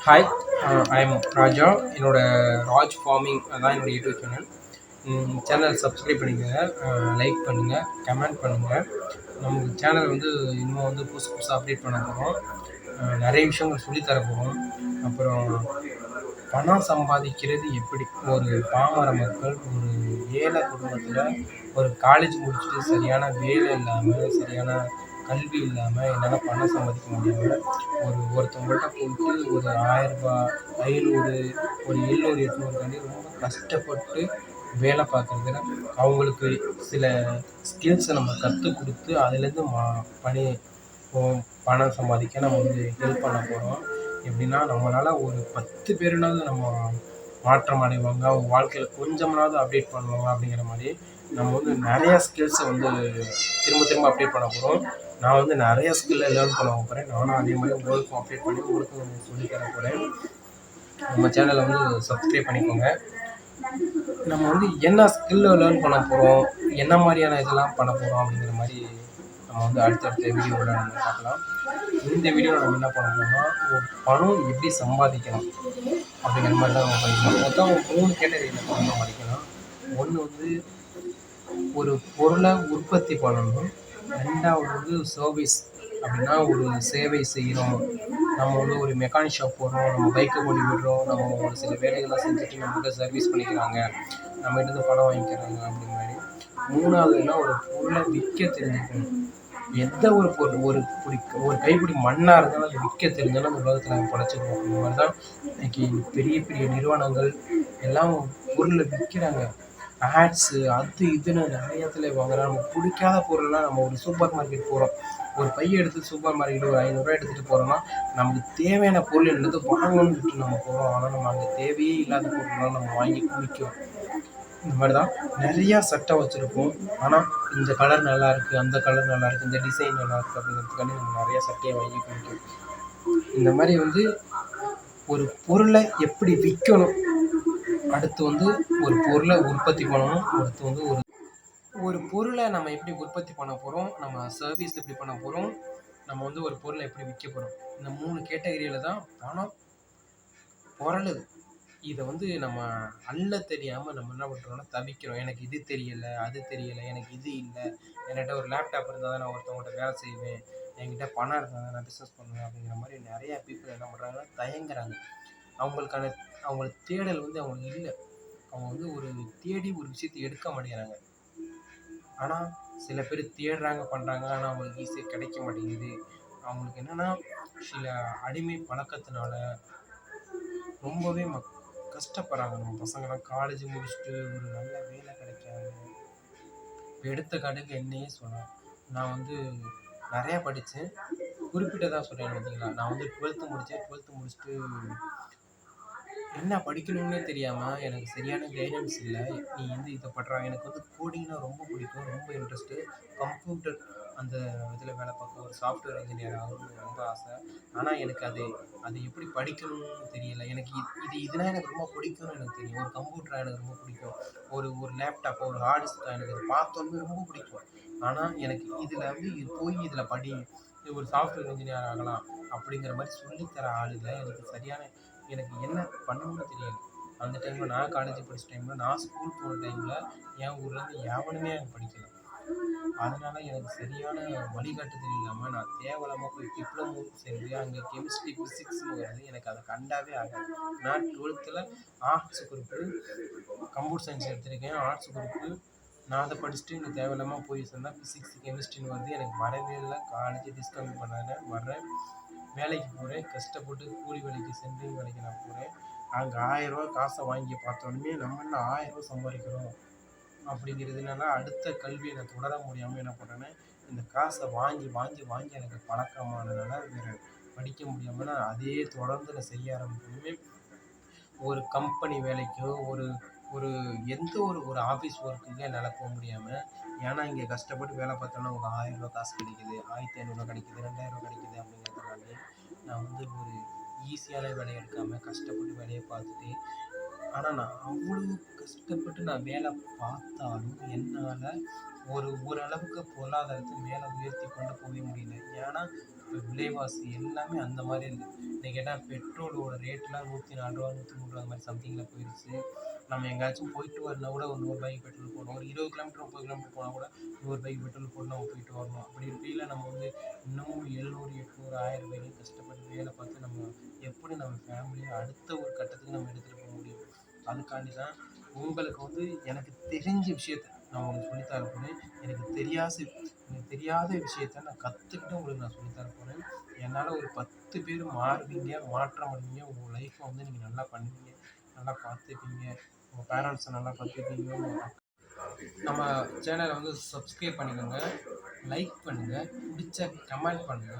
Hi, I am ராஜா. என்னோட Raj farming அதான் என்னோட யூடியூப் சேனல். சேனல் சப்ஸ்கிரைப் பண்ணிக்கோங்க, லைக் பண்ணுங்கள், கமெண்ட் பண்ணுங்கள். நம்ம சேனல் வந்து இன்னும் வந்து புதுசு புதுசாக அப்டேட் பண்ண போகிறோம். நிறைய விஷயங்கள் சொல்லித்தர போகிறோம். அப்புறம் பணம் சம்பாதிக்கிறது எப்படி, ஒரு பாமர மக்கள் ஒரு ஏழை குடும்பத்தில் ஒரு காலேஜ் முடிச்சுட்டு சரியான வேலை இல்லாமல், சரியான கல்வி இல்லாமல், என்னால் பணம் சம்பாதிக்க முடியாமல் ஒருத்தவங்கள்ட்ட போயிட்டு ஒரு 1000 ரூபா, 500, ஒரு 700, 800 ரொம்ப கஷ்டப்பட்டு வேலை பார்க்குறதுல அவங்களுக்கு சில ஸ்கில்ஸை நம்ம கற்றுக் கொடுத்து அதுலேருந்து பணி பணம் சம்பாதிக்க நம்ம வந்து ஹெல்ப் பண்ண போகிறோம். எப்படின்னா, நம்மளால் ஒரு 10 பேருனாவது நம்ம மாற்றம் அடைவாங்க, அவங்க வாழ்க்கையில் கொஞ்சமாவது அப்டேட் பண்ணுவாங்க. அப்படிங்கிற மாதிரி நம்ம வந்து நிறையா ஸ்கில்ஸை வந்து திரும்ப திரும்ப அப்டேட் பண்ண போகிறோம். நான் வந்து நிறைய ஸ்கில்லை லேர்ன் பண்ண போகிறேன். நானும் அதே மாதிரி உங்களுக்கும் அப்டேட் பண்ணி உங்களுக்கும் சொல்லித் தர போகிறேன். நம்ம சேனலை வந்து சப்ஸ்கிரைப் பண்ணிக்கோங்க. நம்ம வந்து என்ன ஸ்கில்லை லேர்ன் பண்ண போகிறோம், என்ன மாதிரியான இதெல்லாம் பண்ண போகிறோம் அப்படிங்கிற மாதிரி நம்ம வந்து அடுத்தடுத்த வீடியோவில் நம்ம பார்க்கலாம். இந்த வீடியோவில் நம்ம என்ன பண்ண போகிறோம்னா, பணம் எப்படி சம்பாதிக்கலாம் அப்படிங்கிற மாதிரி தான் நம்ம பண்ணிக்கலாம். மொத்தம் 3 கேட்டகரியில் பணம் சம்பாதிக்கலாம். ஒன்று வந்து ஒரு பொருளை உற்பத்தி பண்ணணும். 2வது வந்து சர்வீஸ், அப்படின்னா ஒரு சேவை செய்கிறோம். நம்ம வந்து ஒரு மெக்கானிக் ஷாப் போகிறோம், நம்ம பைக்கை கொண்டு விடுறோம், நம்ம ஒரு சில வேலைகள்லாம் செஞ்சுட்டு நம்மகிட்ட சர்வீஸ் பண்ணிக்கிறாங்க, நம்மகிட்ட பணம் வாங்கிக்கிறாங்க அப்படிங்கிற மாதிரி. 3வதுன்னா ஒரு பொருளை விற்க தெரிஞ்சுக்கணும். எந்த ஒரு பொருள், ஒரு கைப்பிடி மண்ணாக இருந்தாலும் அது விற்க தெரிஞ்சாலும் அந்த உலகத்தில் நம்ம படைச்சிருக்கோம். இந்த மாதிரி தான் இன்னைக்கு பெரிய பெரிய நிறுவனங்கள் எல்லாம் பொருளை விற்கிறாங்க. ஆட்ஸு அது இதுன்னு நிறையத்துல வாங்குறோம். நமக்கு பிடிக்காத பொருள்லாம் நம்ம ஒரு சூப்பர் மார்க்கெட் போகிறோம், ஒரு பையை எடுத்து சூப்பர் மார்க்கெட் ஒரு 500 எடுத்துகிட்டு போகிறோம்னா நமக்கு தேவையான பொருள் என்னது வாங்கணும்னு சொல்லிட்டு நம்ம போகிறோம். ஆனால் நம்ம அங்கே தேவையே இல்லாத பொருள்லாம் நம்ம வாங்கி குடிக்கிறோம். இந்த மாதிரி தான் நிறையா சட்டை வச்சுருப்போம். ஆனால் இந்த கலர் நல்லாயிருக்கு, அந்த கலர் நல்லாயிருக்கு, இந்த டிசைன் நல்லாயிருக்கு அப்படிங்கிறதுக்காண்டி நம்ம நிறையா சட்டையை வாங்கி குடிக்கிறோம். இந்த மாதிரி வந்து ஒரு பொருளை எப்படி விற்கணும், அடுத்து வந்து ஒரு பொருளை உற்பத்தி பண்ணணும், அடுத்து வந்து ஒரு பொருளை நம்ம எப்படி உற்பத்தி பண்ண போகிறோம், நம்ம சர்வீஸ் எப்படி பண்ண போகிறோம், நம்ம வந்து ஒரு பொருளை எப்படி விற்க போகிறோம். இந்த 3 கேட்டகரியில் தான் பணம் பொருளுது. இதை வந்து நம்ம அள்ள தெரியாமல் நம்ம என்ன பண்ணுறோம்னா தவிக்கிறோம். எனக்கு இது தெரியலை, அது தெரியலை, எனக்கு இது இல்லை, என்கிட்ட ஒரு லேப்டாப் இருந்தால் தான் நான் ஒருத்தவங்கள்ட்ட வேலை செய்வேன், என்கிட்ட பணம் இருந்தால் தான் நான் பிஸ்னஸ் பண்ணுவேன் அப்படிங்கிற மாதிரி நிறையா பீப்புள் என்ன பண்ணுறாங்கன்னா தயங்குறாங்க. அவங்களுக்கு தேடல் வந்து அவங்களுக்கு இல்லை. அவங்க வந்து ஒரு தேடி ஒரு விஷயத்தை எடுக்க மாட்டேங்கிறாங்க. ஆனால் சில பேர் தேடுறாங்க, பண்ணுறாங்க, ஆனால் அவங்களுக்கு ஈஸியாக கிடைக்க மாட்டேங்குது. அவங்களுக்கு என்னென்னா சில அடிமை பழக்கத்தினால ரொம்பவே கஷ்டப்படுறாங்க. நம்ம பசங்களாம் காலேஜ் முடிச்சுட்டு ஒரு நல்ல வேலை கிடைக்காது. இப்போ எடுத்துக்காட்டுக்கு என்னையே சொல்லலாம். நான் வந்து நிறையா படித்தேன், குறிப்பிட்டதாக சொல்கிறேன் பார்த்தீங்களா. நான் வந்து 12th முடித்தேன். 12th முடிச்சுட்டு என்ன படிக்கணும்னே தெரியாமல் எனக்கு சரியான கைடன்ஸ் இல்லை. நீ வந்து இதை பண்ணுறா, எனக்கு வந்து கோடிங்னா ரொம்ப பிடிக்கும், ரொம்ப இன்ட்ரெஸ்ட்டு. கம்ப்யூட்டர் அந்த இதில் வேலை பார்க்க ஒரு சாஃப்ட்வேர் இன்ஜினியர் ஆகணும்னு ரொம்ப ஆசை. ஆனால் எனக்கு அது எப்படி படிக்கணும்னு தெரியலை. எனக்கு இதெல்லாம் எனக்கு ரொம்ப பிடிக்கும்னு எனக்கு தெரியும். ஒரு கம்ப்யூட்டராக எனக்கு ரொம்ப பிடிக்கும், ஒரு லேப்டாப், ஒரு ஹார்ட் டிஸ்க் எனக்கு அதை பார்த்தோன்னே ரொம்ப பிடிக்கும். ஆனால் எனக்கு இதில் வந்து போய் இதில் படி, இது ஒரு சாஃப்ட்வேர் இன்ஜினியர் ஆகலாம் அப்படிங்கிற மாதிரி சொல்லித்தர ஆள் இல்லை. எனக்கு என்ன பண்ணணும்னு தெரியாது. அந்த டைமில் நான் காலேஜ் படித்த டைமில், நான் ஸ்கூல் போன டைமில் என் ஊர்லேருந்து எவனுமே அங்கே படிக்கலை. அதனால எனக்கு சரியான வழிகாட்டுதல் இல்லாமல் நான் தேவையில்லாமல் போய் டிப்ளமோ சேர்ந்து அங்கே கெமிஸ்ட்ரி ஃபிசிக்ஸ்னு வருது, எனக்கு அதை கண்டாவே ஆகாது. நான் 12th arts group, computer science எடுத்திருக்கேன். ஆர்ட்ஸ் குரூப்பு நான் அதை படிச்சுட்டு இங்கே தேவையில்லாமல் போய் சேர்ந்தேன். ஃபிசிக்ஸ் கெமிஸ்ட்ரின்னு வருது, எனக்கு வரவே இல்லை. காலேஜ் டிஸ்கன்டினியூ பண்ணாங்க. வர்றேன், வேலைக்கு போகிறேன், கஷ்டப்பட்டு கூலி வேலைக்கு சென்ட்ரிங் வேலைக்கு நான் போகிறேன். அங்கே 1000 ரூபா காசை வாங்கி பார்த்தோன்னே நம்ம என்ன 1000 ரூபா சம்பாதிக்கிறோம் அப்படிங்கிறதுனால அடுத்த கல்வியை நான் தொடர முடியாமல் என்ன பண்ணுறேன்னா, இந்த காசை வாங்கி வாங்கி வாங்கி எனக்கு பழக்கமானதுனால வேறு படிக்க முடியாமல் நான் அதே தொடர்ந்து நான் செய்ய ஆரம்பிக்கணுமே. ஒரு கம்பெனி வேலைக்கோ ஒரு எந்த ஒரு ஆஃபீஸ் ஒர்க்குக்கே என்னால் போக முடியாமல், ஏன்னா இங்கே கஷ்டப்பட்டு வேலை பார்த்தோன்னா ஒரு 1000 ரூபா காசு கிடைக்குது, 1500 கிடைக்குது, 2000 கிடைக்குது அப்படிங்கிறதுனாலே நான் வந்து ஒரு ஈஸியான வேலையை எடுக்காமல் கஷ்டப்பட்டு வேலையை பார்த்துட்டு, ஆனால் நான் அவ்வளோ கஷ்டப்பட்டு நான் வேலை பார்த்தாலும் என்னால் ஓரளவுக்கு பொருளாதாரத்தை மேலே உயர்த்தி கொண்டு போக முடியல. ஏன்னா இப்போ விலைவாசி எல்லாமே அந்த மாதிரி இருக்குது. இன்னைக்கு கேட்டால் பெட்ரோலோட ரேட்லாம் ரூ. 104 ரூ. 103 அந்த மாதிரி சம்திங்கில் போயிடுச்சு. நம்ம எங்கேயாச்சும் போயிட்டு வரனா கூட ஒரு ரூ. 100 பெட்ரோல் போடணும். ஒரு 20 கிலோமீட்டர் 30 கிலோமீட்டர் போனால் கூட ரூ. 100 பெட்ரோல் போட்டு நம்ம போயிட்டு வரணும். அப்படி இருக்கையில் நம்ம வந்து இன்னமும் 700 800 1000 கஷ்டப்பட்டு வேலை பார்த்து நம்ம எப்படி நம்ம ஃபேமிலியை அடுத்த ஒரு கட்டத்துக்கு நம்ம எடுத்துகிட்டு போக முடியும்? அதுக்காண்டி தான் உங்களுக்கு வந்து எனக்கு தெரிஞ்ச விஷயத்த நான் உங்களுக்கு சொல்லித்தர போகிறேன். எனக்கு தெரியாத விஷயத்த நான் கற்றுக்கிட்டு உங்களுக்கு நான் சொல்லித்தர போகிறேன். என்னால் ஒரு 10 பேர் மாறுவீங்க, மாற்றம் அடைவீங்க. உங்கள் லைஃப்பை வந்து நீங்கள் நல்லா பண்ணுவீங்க, நல்லா பார்த்துப்பீங்க, உங்கள் பேரண்ட்ஸை நல்லா பார்த்துப்பீங்க. நம்ம சேனலை வந்து சப்ஸ்கிரைப் பண்ணிக்கோங்க, லைக் பண்ணுங்கள், பிடிச்ச கமெண்ட் பண்ணுங்கள்.